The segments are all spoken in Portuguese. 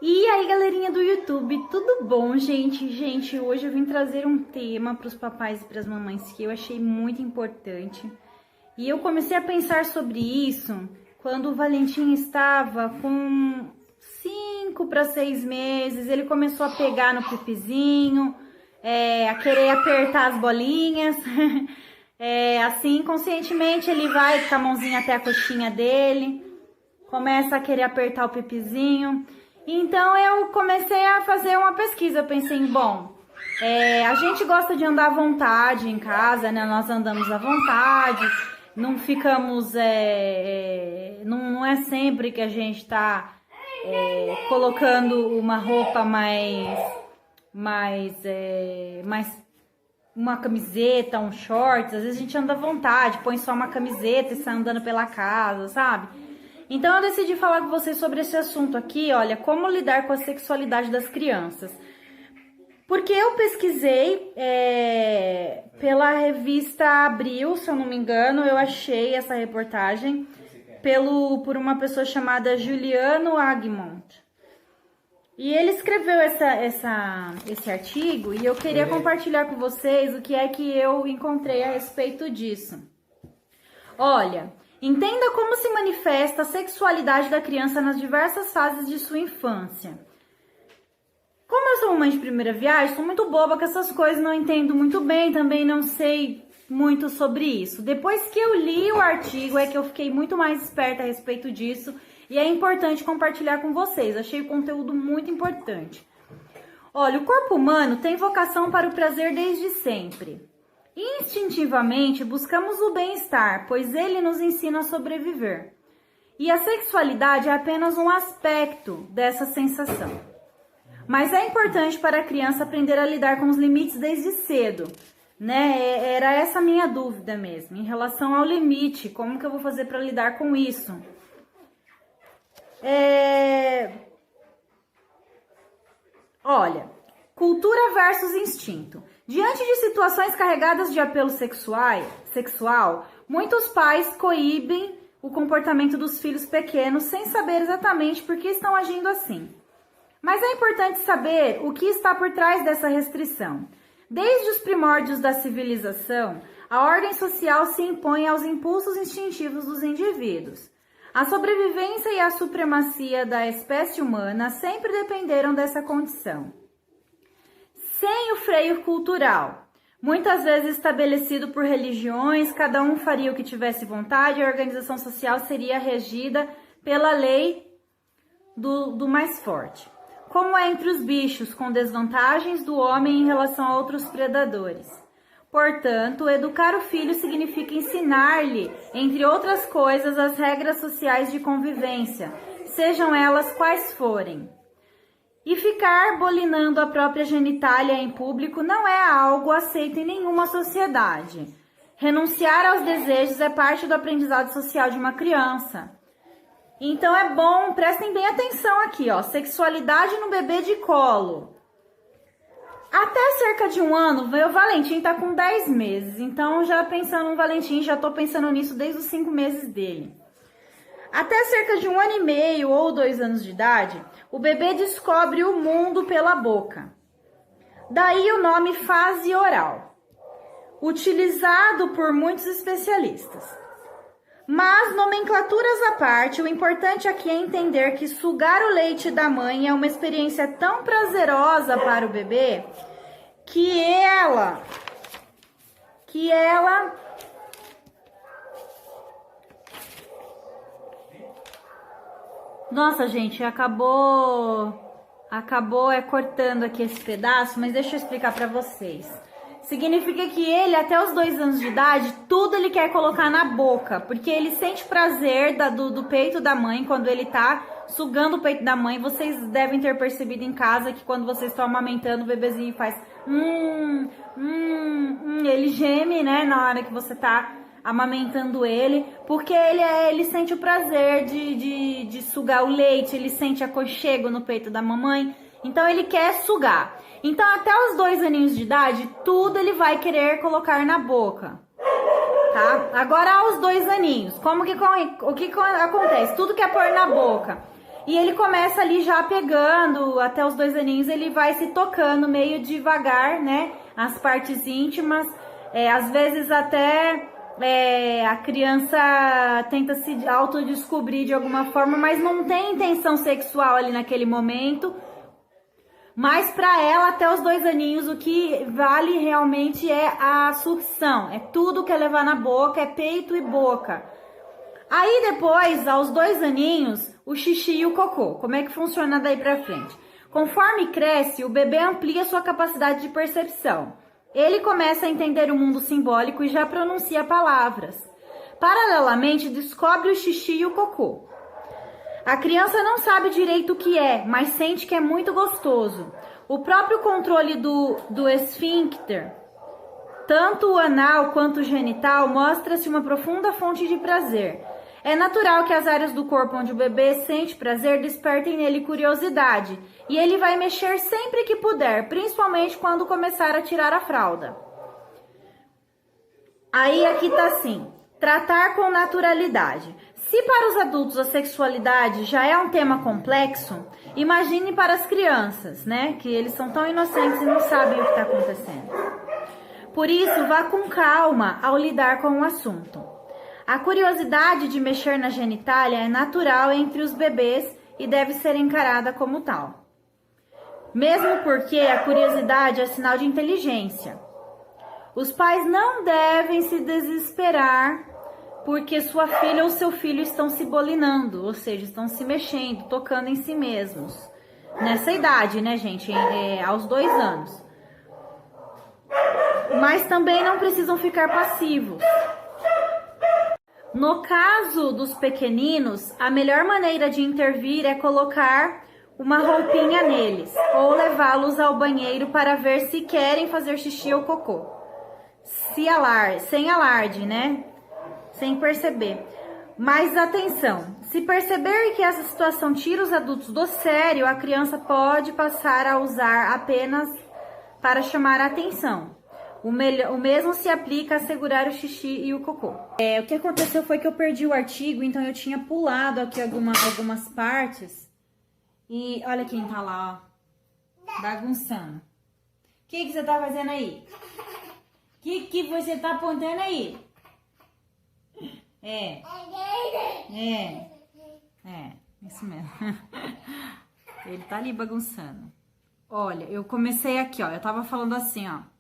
E aí, galerinha do YouTube, tudo bom, gente? Gente, hoje eu vim trazer um tema para os papais e para as mamães que eu achei muito importante. E eu comecei a pensar sobre isso quando o Valentim estava com 5 para 6 meses. Ele começou a pegar no pipizinho, a querer apertar as bolinhas. Assim, inconscientemente, ele vai com a mãozinha até a coxinha dele, começa a querer apertar o pipizinho. Então eu comecei a fazer uma pesquisa, eu pensei, bom, a gente gosta de andar à vontade em casa, né? Nós andamos à vontade, não ficamos, não é sempre que a gente tá colocando uma roupa mais uma camiseta, um shorts, às vezes a gente anda à vontade, põe só uma camiseta e sai andando pela casa, sabe? Então eu decidi falar com vocês sobre esse assunto aqui, olha, como lidar com a sexualidade das crianças. Porque eu pesquisei pela revista Abril, se eu não me engano, eu achei essa reportagem por uma pessoa chamada Juliano Agmont. E ele escreveu esse artigo e eu queria compartilhar com vocês o que é que eu encontrei a respeito disso. Olha, entenda como se manifesta a sexualidade da criança nas diversas fases de sua infância. Como eu sou mãe de primeira viagem, sou muito boba com essas coisas, não entendo muito bem, também não sei muito sobre isso. Depois que eu li o artigo é que eu fiquei muito mais esperta a respeito disso e é importante compartilhar com vocês. Achei o conteúdo muito importante. Olha, o corpo humano tem vocação para o prazer desde sempre. Instintivamente buscamos o bem-estar, pois ele nos ensina a sobreviver. E a sexualidade é apenas um aspecto dessa sensação. Mas é importante para a criança aprender a lidar com os limites desde cedo, né? Era essa a minha dúvida mesmo, em relação ao limite, como que eu vou fazer para lidar com isso? Olha, cultura versus instinto. Diante de situações carregadas de apelo sexual, muitos pais coíbem o comportamento dos filhos pequenos sem saber exatamente por que estão agindo assim. Mas é importante saber o que está por trás dessa restrição. Desde os primórdios da civilização, a ordem social se impõe aos impulsos instintivos dos indivíduos. A sobrevivência e a supremacia da espécie humana sempre dependeram dessa condição. Sem o freio cultural, muitas vezes estabelecido por religiões, cada um faria o que tivesse vontade e a organização social seria regida pela lei do mais forte. Como é entre os bichos, com desvantagens do homem em relação a outros predadores. Portanto, educar o filho significa ensinar-lhe, entre outras coisas, as regras sociais de convivência, sejam elas quais forem. E ficar bolinando a própria genitália em público não é algo aceito em nenhuma sociedade. Renunciar aos desejos é parte do aprendizado social de uma criança. Então é bom, prestem bem atenção aqui, ó, sexualidade no bebê de colo. Até cerca de 1 ano, o Valentim tá com 10 meses, então já pensando no Valentim, já tô pensando nisso desde os 5 meses dele. Até cerca de 1 ano e meio ou 2 anos de idade, o bebê descobre o mundo pela boca. Daí o nome fase oral, utilizado por muitos especialistas. Mas, nomenclaturas à parte, o importante aqui é entender que sugar o leite da mãe é uma experiência tão prazerosa para o bebê que ela Nossa, gente, acabou cortando aqui esse pedaço, mas deixa eu explicar para vocês. Significa que ele, até os 2 anos de idade, tudo ele quer colocar na boca, porque ele sente prazer do peito da mãe quando ele tá sugando o peito da mãe. Vocês devem ter percebido em casa que quando vocês estão amamentando, o bebezinho faz ele geme, né, na hora que você tá amamentando ele, porque ele sente o prazer de sugar o leite, ele sente aconchego no peito da mamãe, então ele quer sugar. Então até os 2 aninhos de idade, tudo ele vai querer colocar na boca, tá? Agora aos 2 aninhos, o que acontece? Tudo quer pôr na boca. E ele começa ali já pegando, até os 2 aninhos, ele vai se tocando meio devagar, né? As partes íntimas, às vezes até a criança tenta se autodescobrir de alguma forma, mas não tem intenção sexual ali naquele momento. Mas para ela, até os 2 aninhos, o que vale realmente é a sucção. É tudo que é levar na boca, é peito e boca. Aí depois, aos 2 aninhos, o xixi e o cocô. Como é que funciona daí pra frente? Conforme cresce, o bebê amplia sua capacidade de percepção. Ele começa a entender o mundo simbólico e já pronuncia palavras. Paralelamente, descobre o xixi e o cocô. A criança não sabe direito o que é, mas sente que é muito gostoso. O próprio controle do esfíncter, tanto o anal quanto o genital, mostra-se uma profunda fonte de prazer. É natural que as áreas do corpo onde o bebê sente prazer despertem nele curiosidade, e ele vai mexer sempre que puder, principalmente quando começar a tirar a fralda. Aí aqui tá assim: tratar com naturalidade. Se para os adultos a sexualidade já é um tema complexo, imagine para as crianças, né? Que eles são tão inocentes e não sabem o que está acontecendo. Por isso, vá com calma ao lidar com o assunto. A curiosidade de mexer na genitália é natural entre os bebês e deve ser encarada como tal. Mesmo porque a curiosidade é sinal de inteligência. Os pais não devem se desesperar porque sua filha ou seu filho estão se bolinando, ou seja, estão se mexendo, tocando em si mesmos. Nessa idade, né, gente? Aos 2 anos. Mas também não precisam ficar passivos. No caso dos pequeninos, a melhor maneira de intervir é colocar uma roupinha neles ou levá-los ao banheiro para ver se querem fazer xixi ou cocô. Sem alarde, né? Sem perceber. Mas atenção, se perceber que essa situação tira os adultos do sério, a criança pode passar a usar apenas para chamar a atenção. O mesmo se aplica a segurar o xixi e o cocô. O que aconteceu foi que eu perdi o artigo, então eu tinha pulado aqui algumas partes. E olha quem tá lá, ó, bagunçando. O que você tá fazendo aí? O que você tá apontando aí? Isso mesmo. Ele tá ali bagunçando. Olha, eu comecei aqui, ó, eu tava falando assim, ó,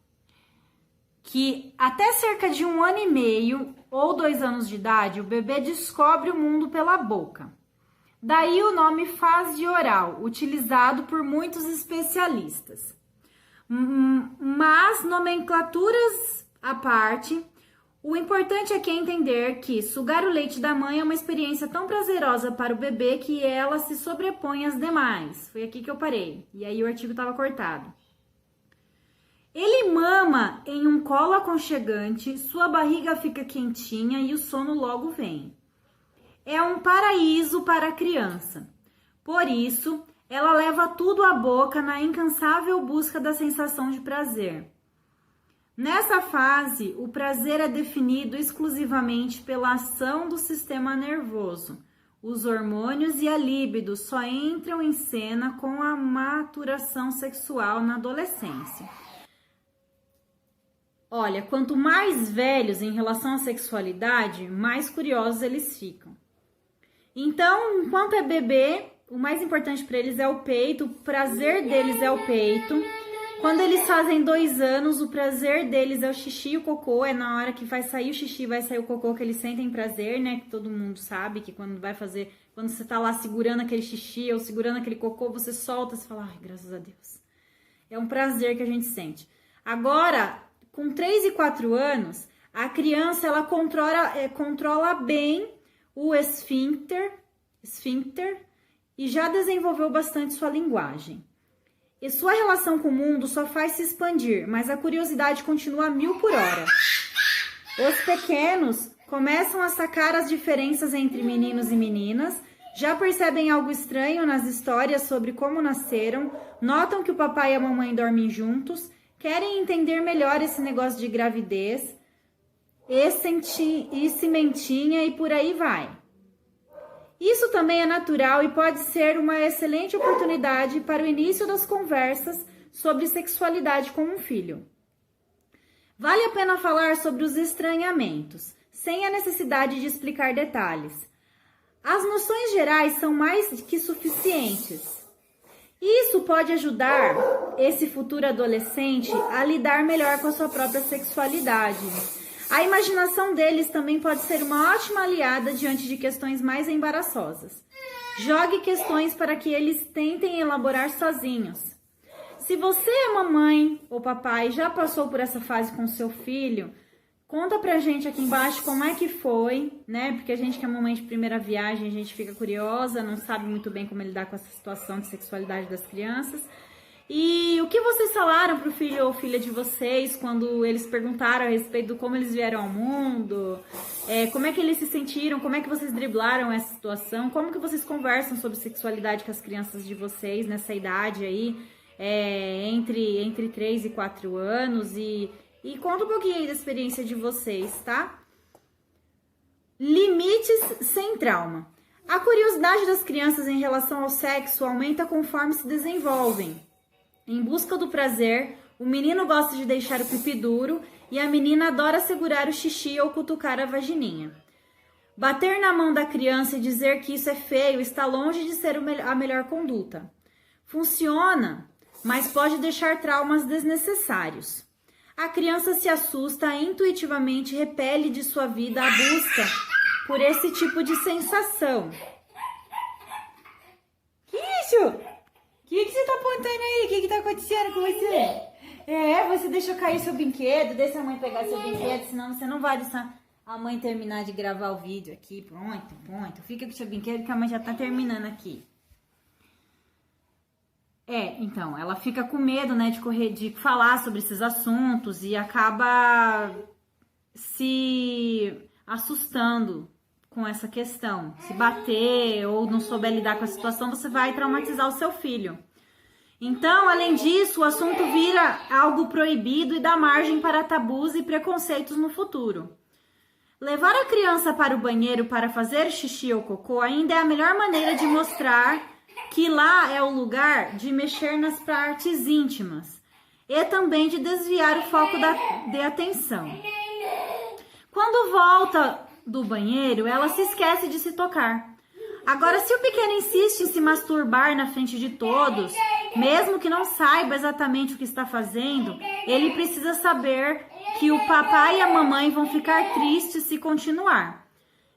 que até cerca de 1 ano e meio ou 2 anos de idade, o bebê descobre o mundo pela boca. Daí o nome fase oral, utilizado por muitos especialistas. Mas, nomenclaturas à parte, o importante aqui é entender que sugar o leite da mãe é uma experiência tão prazerosa para o bebê que ela se sobrepõe às demais. Foi aqui que eu parei, e aí o artigo estava cortado. Ele mama em um colo aconchegante, sua barriga fica quentinha e o sono logo vem. É um paraíso para a criança. Por isso, ela leva tudo à boca na incansável busca da sensação de prazer. Nessa fase, o prazer é definido exclusivamente pela ação do sistema nervoso. Os hormônios e a libido só entram em cena com a maturação sexual na adolescência. Olha, quanto mais velhos em relação à sexualidade, mais curiosos eles ficam. Então, enquanto é bebê, o mais importante para eles é o peito, o prazer deles é o peito. Quando eles fazem 2 anos, o prazer deles é o xixi e o cocô. É na hora que vai sair o xixi, vai sair o cocô que eles sentem prazer, né? Que todo mundo sabe que quando você tá lá segurando aquele xixi ou segurando aquele cocô, você solta, você fala, ai, graças a Deus. É um prazer que a gente sente. Agora, com 3 e 4 anos, a criança, ela controla bem o esfíncter e já desenvolveu bastante sua linguagem. E sua relação com o mundo só faz se expandir, mas a curiosidade continua a 1000 por hora. Os pequenos começam a sacar as diferenças entre meninos e meninas, já percebem algo estranho nas histórias sobre como nasceram, notam que o papai e a mamãe dormem juntos, querem entender melhor esse negócio de gravidez, e cimentinha e por aí vai. Isso também é natural e pode ser uma excelente oportunidade para o início das conversas sobre sexualidade com um filho. Vale a pena falar sobre os estranhamentos, sem a necessidade de explicar detalhes. As noções gerais são mais que suficientes. Isso pode ajudar esse futuro adolescente a lidar melhor com a sua própria sexualidade. A imaginação deles também pode ser uma ótima aliada diante de questões mais embaraçosas. Jogue questões para que eles tentem elaborar sozinhos. Se você é mamãe ou papai já passou por essa fase com seu filho, conta pra gente aqui embaixo como é que foi, né? Porque a gente que é mamãe de primeira viagem, a gente fica curiosa, não sabe muito bem como lidar com essa situação de sexualidade das crianças. E o que vocês falaram pro filho ou filha de vocês quando eles perguntaram a respeito de como eles vieram ao mundo? Como é que eles se sentiram? Como é que vocês driblaram essa situação? Como que vocês conversam sobre sexualidade com as crianças de vocês nessa idade aí? Entre 3 e 4 anos e conta um pouquinho aí da experiência de vocês, tá? Limites sem trauma. A curiosidade das crianças em relação ao sexo aumenta conforme se desenvolvem. Em busca do prazer, o menino gosta de deixar o pipi duro e a menina adora segurar o xixi ou cutucar a vagininha. Bater na mão da criança e dizer que isso é feio está longe de ser a melhor conduta. Funciona, mas pode deixar traumas desnecessários. A criança se assusta e intuitivamente repele de sua vida a busca por esse tipo de sensação. Que isso? O que você tá apontando aí? O que tá acontecendo com você? Você deixou cair seu brinquedo, deixa a mãe pegar seu brinquedo, senão você não vai deixar a mãe terminar de gravar o vídeo aqui. Pronto. Fica com seu brinquedo que a mãe já tá terminando aqui. Então, ela fica com medo, né, de falar sobre esses assuntos e acaba se assustando com essa questão. Se bater ou não souber lidar com a situação, você vai traumatizar o seu filho. Então, além disso, o assunto vira algo proibido e dá margem para tabus e preconceitos no futuro. Levar a criança para o banheiro para fazer xixi ou cocô ainda é a melhor maneira de mostrar que lá é o lugar de mexer nas partes íntimas e também de desviar o foco de atenção. Quando volta do banheiro, ela se esquece de se tocar. Agora, se o pequeno insiste em se masturbar na frente de todos, mesmo que não saiba exatamente o que está fazendo, ele precisa saber que o papai e a mamãe vão ficar tristes se continuar.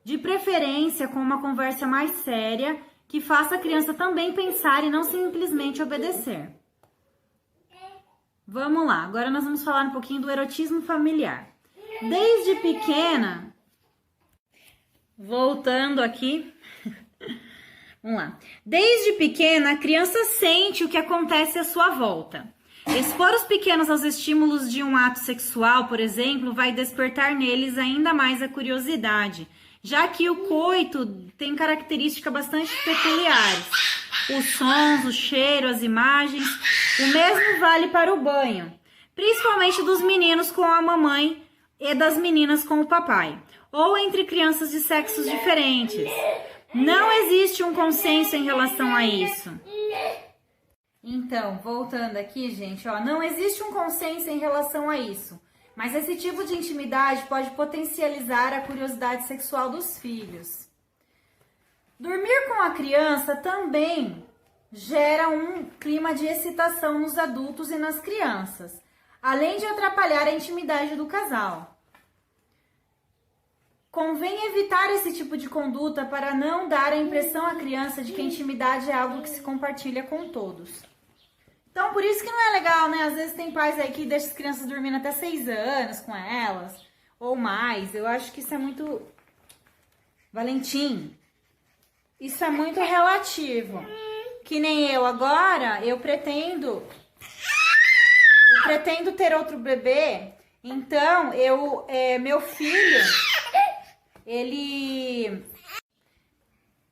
De preferência com uma conversa mais séria, que faça a criança também pensar e não simplesmente obedecer. Vamos lá, agora nós vamos falar um pouquinho do erotismo familiar. Desde pequena, voltando aqui, vamos lá. Desde pequena, a criança sente o que acontece à sua volta. Expor os pequenos aos estímulos de um ato sexual, por exemplo, vai despertar neles ainda mais a curiosidade, já que o coito tem características bastante peculiares. Os sons, o cheiro, as imagens. O mesmo vale para o banho, principalmente dos meninos com a mamãe e das meninas com o papai, ou entre crianças de sexos diferentes. Não existe um consenso em relação a isso. Então, voltando aqui, gente, não existe um consenso em relação a isso. Mas esse tipo de intimidade pode potencializar a curiosidade sexual dos filhos. Dormir com a criança também gera um clima de excitação nos adultos e nas crianças, além de atrapalhar a intimidade do casal. Convém evitar esse tipo de conduta para não dar a impressão à criança de que a intimidade é algo que se compartilha com todos. Então, por isso que não é legal, né? Às vezes tem pais aí que deixam as crianças dormindo até 6 anos com elas, ou mais. Eu acho que isso é muito... Valentim, isso é muito relativo. Que nem eu agora, eu pretendo ter outro bebê. Então, meu filho,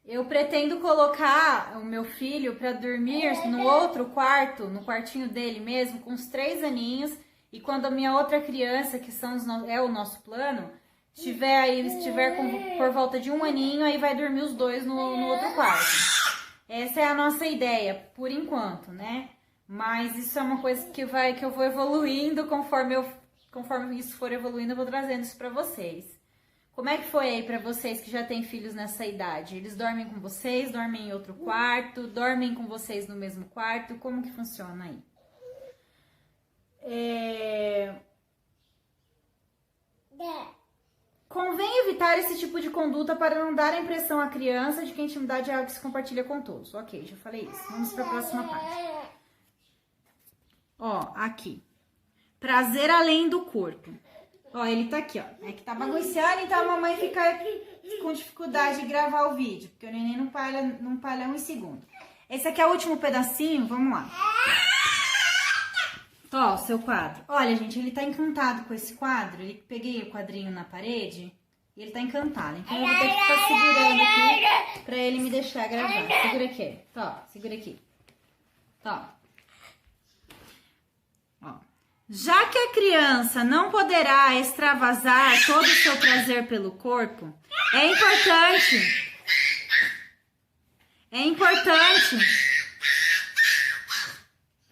eu pretendo colocar o meu filho para dormir no outro quarto, no quartinho dele mesmo, com uns 3 aninhos. E quando a minha outra criança, que é o nosso plano, estiver por volta de 1 aninho, aí vai dormir os dois no outro quarto. Essa é a nossa ideia, por enquanto, né? Mas isso é uma coisa que eu vou evoluindo conforme isso for evoluindo, eu vou trazendo isso pra vocês. Como é que foi aí pra vocês que já têm filhos nessa idade? Eles dormem com vocês, dormem em outro quarto, dormem com vocês no mesmo quarto? Como que funciona aí? Convém evitar esse tipo de conduta para não dar a impressão à criança de que a intimidade é algo que se compartilha com todos. Ok, já falei isso. Vamos para a próxima parte. Ó, aqui. Prazer além do corpo. Ó, ele tá aqui, ó. É que tá bagunçando, então a mamãe fica com dificuldade de gravar o vídeo, porque o neném não palha 1 segundo. Esse aqui é o último pedacinho, vamos lá. Ó, o seu quadro. Olha, gente, ele tá encantado com esse quadro. Peguei o quadrinho na parede e ele tá encantado. Então eu vou ter que ficar segurando aqui pra ele me deixar gravar. Segura aqui. Tá, segura aqui. Tá. Ó. Já que a criança não poderá extravasar todo o seu prazer pelo corpo, é importante.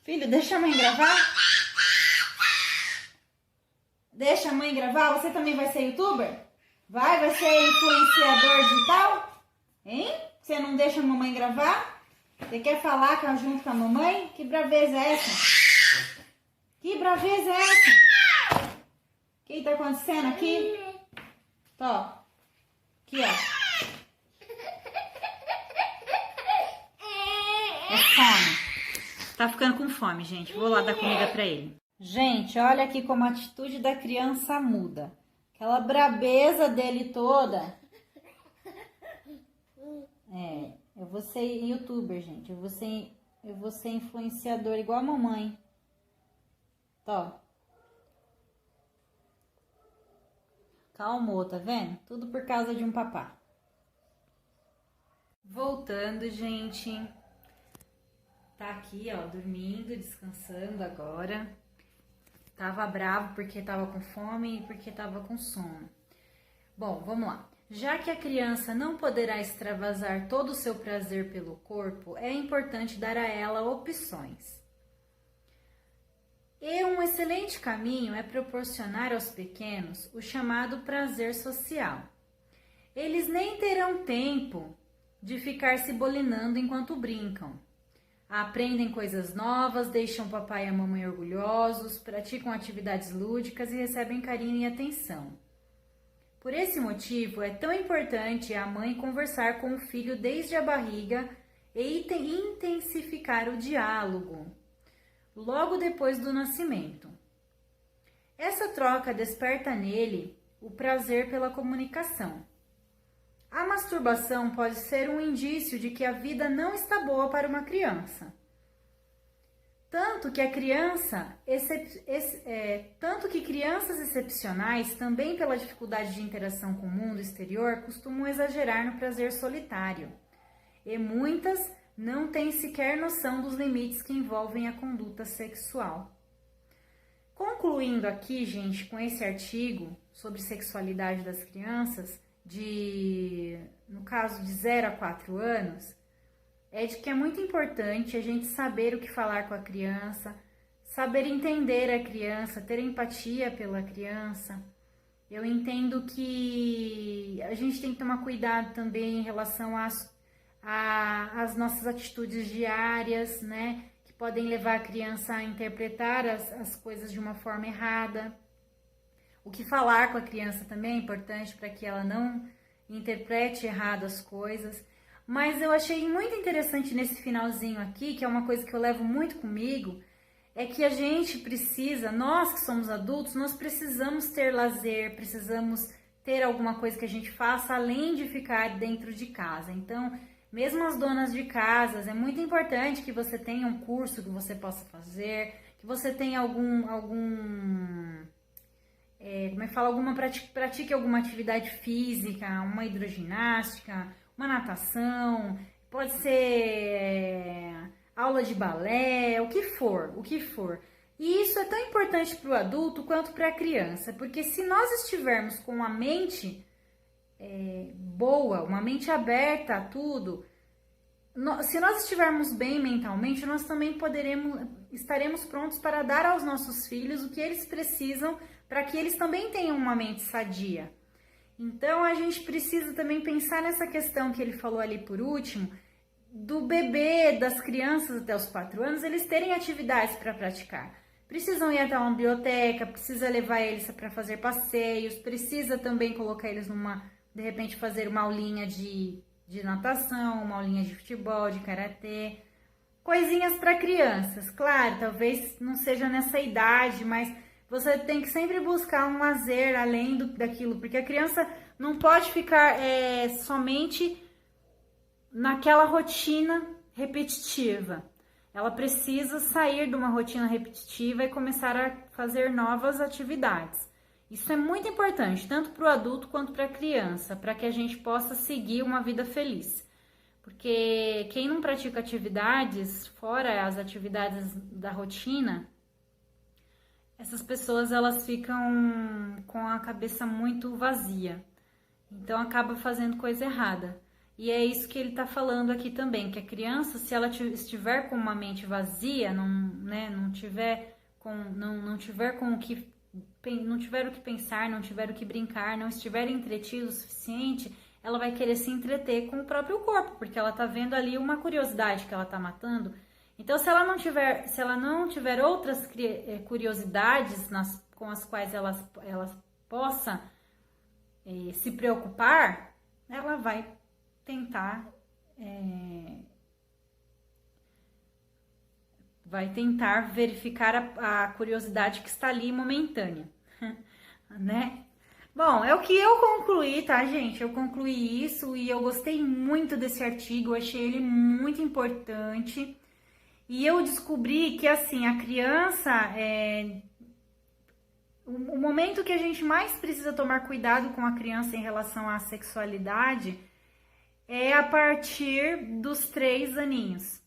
Filho, deixa a mãe gravar. Deixa a mãe gravar? Você também vai ser youtuber? Vai ser influenciador digital? Hein? Você não deixa a mamãe gravar? Você quer falar junto com a mamãe? Que braveza é essa? Que braveza é essa? O que tá acontecendo aqui? Tó. Aqui, ó. É fome. Tá ficando com fome, gente. Vou lá dar comida pra ele. Gente, olha aqui como a atitude da criança muda. Aquela brabeza dele toda. Eu vou ser youtuber, gente. Eu vou ser influenciador igual a mamãe. Tó. Calmou, tá vendo? Tudo por causa de um papá. Voltando, gente. Tá aqui, ó, dormindo, descansando agora. Tava bravo porque tava com fome e porque tava com sono. Bom, vamos lá. Já que a criança não poderá extravasar todo o seu prazer pelo corpo, é importante dar a ela opções. E um excelente caminho é proporcionar aos pequenos o chamado prazer social. Eles nem terão tempo de ficar se bolinando enquanto brincam. Aprendem coisas novas, deixam o papai e a mamãe orgulhosos, praticam atividades lúdicas e recebem carinho e atenção. Por esse motivo, é tão importante a mãe conversar com o filho desde a barriga e intensificar o diálogo, logo depois do nascimento. Essa troca desperta nele o prazer pela comunicação. A masturbação pode ser um indício de que a vida não está boa para uma criança. Tanto que crianças excepcionais, também pela dificuldade de interação com o mundo exterior, costumam exagerar no prazer solitário. E muitas não têm sequer noção dos limites que envolvem a conduta sexual. Concluindo aqui, gente, com esse artigo sobre sexualidade das crianças, no caso de 0 a 4 anos, é de que é muito importante a gente saber o que falar com a criança, saber entender a criança, ter empatia pela criança. Eu entendo que a gente tem que tomar cuidado também em relação às nossas atitudes diárias, né? Que podem levar a criança a interpretar as coisas de uma forma errada. O que falar com a criança também é importante para que ela não interprete errado as coisas. Mas eu achei muito interessante nesse finalzinho aqui, que é uma coisa que eu levo muito comigo, é que a gente precisa, nós que somos adultos, nós precisamos ter lazer, precisamos ter alguma coisa que a gente faça além de ficar dentro de casa. Então, mesmo as donas de casas, é muito importante que você tenha um curso que você possa fazer, que você tenha pratique alguma atividade física, uma hidroginástica, uma natação, pode ser aula de balé, o que for. E isso é tão importante para o adulto quanto para a criança, porque se nós estivermos com uma mente boa, uma mente aberta a tudo, se nós estivermos bem mentalmente, nós também estaremos prontos para dar aos nossos filhos o que eles precisam para que eles também tenham uma mente sadia. Então, a gente precisa também pensar nessa questão que ele falou ali por último, do bebê, das crianças até os 4 anos, eles terem atividades para praticar. Precisam ir até uma biblioteca, precisa levar eles para fazer passeios, precisa também colocar eles de repente, fazer uma aulinha de natação, uma aulinha de futebol, de karatê, coisinhas para crianças. Claro, talvez não seja nessa idade, mas você tem que sempre buscar um lazer além daquilo, porque a criança não pode ficar somente naquela rotina repetitiva. Ela precisa sair de uma rotina repetitiva e começar a fazer novas atividades. Isso é muito importante, tanto para o adulto quanto para a criança, para que a gente possa seguir uma vida feliz. Porque quem não pratica atividades, fora as atividades da rotina, essas pessoas elas ficam com a cabeça muito vazia. Então acaba fazendo coisa errada. E é isso que ele está falando aqui também, que a criança, se ela estiver com uma mente vazia, não tiver o que pensar, não tiver o que brincar, não estiver entretido o suficiente, ela vai querer se entreter com o próprio corpo, porque ela está vendo ali uma curiosidade que ela está matando. Então, se ela não tiver outras curiosidades com as quais ela possa se preocupar, ela vai tentar verificar a curiosidade que está ali momentânea, né? Bom, é o que eu concluí, tá, gente? Eu concluí isso e eu gostei muito desse artigo, eu achei ele muito importante. E eu descobri que, assim, a criança, o momento que a gente mais precisa tomar cuidado com a criança em relação à sexualidade é a partir dos 3 aninhos,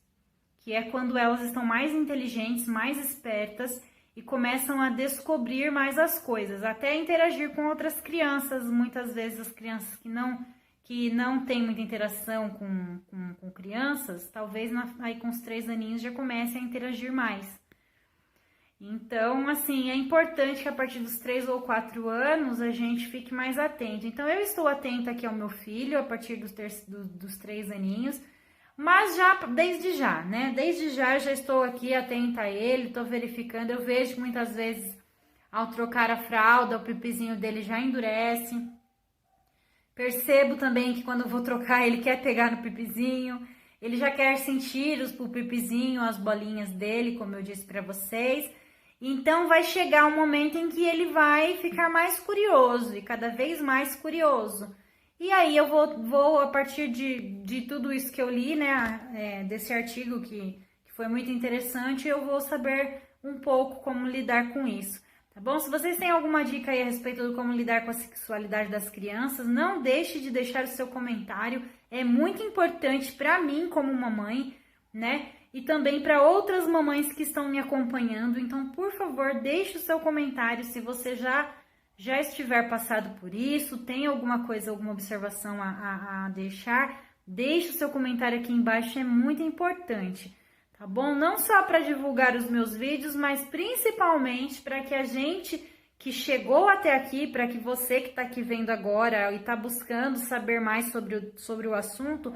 que é quando elas estão mais inteligentes, mais espertas e começam a descobrir mais as coisas, até interagir com outras crianças. Muitas vezes as crianças que não têm muita interação com crianças, talvez aí com os 3 aninhos já comecem a interagir mais. Então, assim, é importante que a partir dos 3 ou 4 anos a gente fique mais atento. Então, eu estou atenta aqui ao meu filho a partir dos 3 aninhos, mas desde já estou aqui atenta a ele, estou verificando. Eu vejo que muitas vezes, ao trocar a fralda, o pipizinho dele já endurece. Percebo também que quando eu vou trocar, ele quer pegar no pipizinho, ele já quer sentir o pipizinho, as bolinhas dele, como eu disse para vocês. Então, vai chegar um momento em que ele vai ficar mais curioso e cada vez mais curioso. E aí eu vou a partir de tudo isso que eu li, né, desse artigo que foi muito interessante, eu vou saber um pouco como lidar com isso, tá bom? Se vocês têm alguma dica aí a respeito de como lidar com a sexualidade das crianças, não deixe de deixar o seu comentário, é muito importante para mim como mamãe, né? E também para outras mamães que estão me acompanhando, então, por favor, deixe o seu comentário se você já estiver passado por isso, tem alguma coisa, alguma observação a deixar, deixe o seu comentário aqui embaixo, é muito importante, tá bom? Não só para divulgar os meus vídeos, mas principalmente para que a gente que chegou até aqui, para que você que está aqui vendo agora e está buscando saber mais sobre o assunto,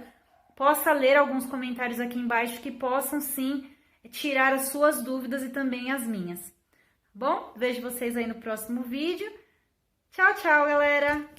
possa ler alguns comentários aqui embaixo que possam sim tirar as suas dúvidas e também as minhas. Bom, vejo vocês aí no próximo vídeo. Tchau, tchau, galera!